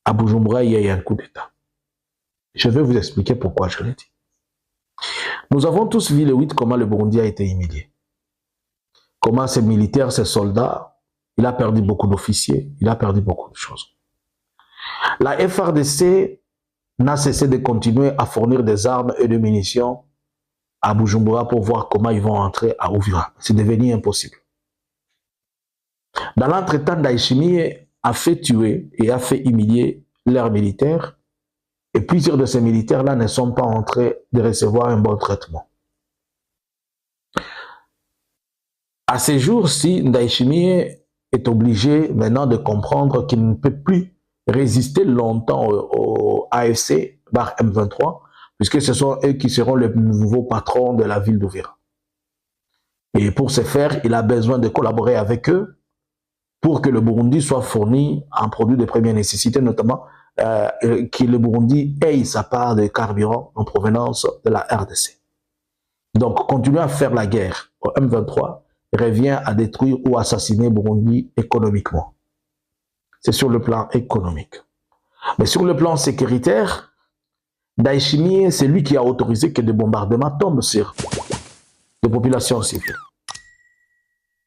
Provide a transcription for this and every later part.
à Bujumbura, il y a eu un coup d'État. Je vais vous expliquer pourquoi je l'ai dit. Nous avons tous vu le 8 comment le Burundi a été humilié. Comment ces militaires, ces soldats, il a perdu beaucoup d'officiers, il a perdu beaucoup de choses. La FRDC n'a cessé de continuer à fournir des armes et des munitions à Bujumbura pour voir comment ils vont entrer à Uvira. C'est devenu impossible. Dans l'entretemps, Ndayishimiye a fait tuer et a fait humilier leurs militaires et plusieurs de ces militaires-là ne sont pas en train de recevoir un bon traitement. À ces jours-ci, Ndayishimiye est obligé maintenant de comprendre qu'il ne peut plus résister longtemps au AFC par M23, puisque ce sont eux qui seront les nouveaux patrons de la ville d'Uvira. Et pour ce faire, il a besoin de collaborer avec eux pour que le Burundi soit fourni en produits de première nécessité, notamment que le Burundi ait sa part de carburant en provenance de la RDC. Donc, continuer à faire la guerre au M23 revient à détruire ou assassiner Burundi économiquement. C'est sur le plan économique. Mais sur le plan sécuritaire, Ndayishimiye, c'est lui qui a autorisé que des bombardements tombent sur les populations civiles.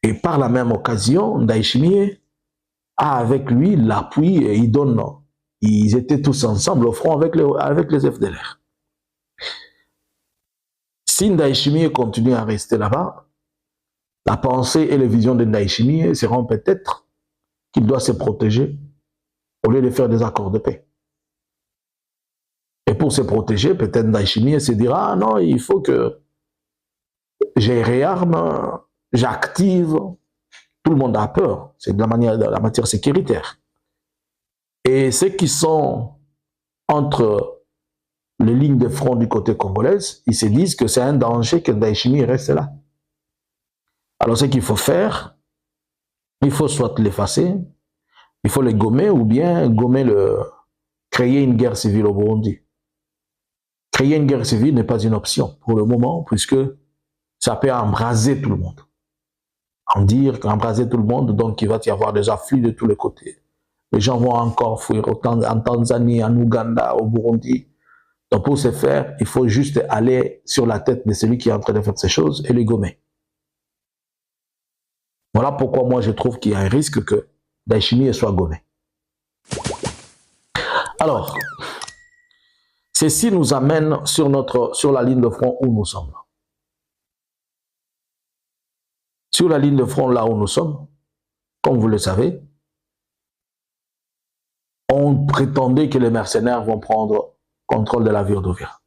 Et par la même occasion, Ndayishimiye a avec lui l'appui et il donne. Ils étaient tous ensemble au front avec les FDLR. Si Ndayishimiye continue à rester là-bas, la pensée et les visions de Ndayishimiye seront peut-être qu'il doit se protéger au lieu de faire des accords de paix. Et pour se protéger, peut-être Ndayishimiye se dira, ah non, il faut que j'ai réarme, j'active. Tout le monde a peur. C'est de la matière sécuritaire. Et ceux qui sont entre les lignes de front du côté congolais, ils se disent que c'est un danger que Ndayishimiye reste là. Alors ce qu'il faut faire, il faut soit l'effacer, il faut le gommer ou bien créer une guerre civile au Burundi. Créer une guerre civile n'est pas une option pour le moment, puisque ça peut embraser tout le monde. Embraser tout le monde, donc il va y avoir des afflux de tous les côtés. Les gens vont encore fuir en Tanzanie, en Ouganda, au Burundi. Donc pour ce faire, il faut juste aller sur la tête de celui qui est en train de faire ces choses et les gommer. Voilà pourquoi moi je trouve qu'il y a un risque que Ndayishimiye soit gommé. Alors, ceci nous amène sur la ligne de front où nous sommes. Sur la ligne de front là où nous sommes, comme vous le savez, on prétendait que les mercenaires vont prendre contrôle de la ville d'Uvira.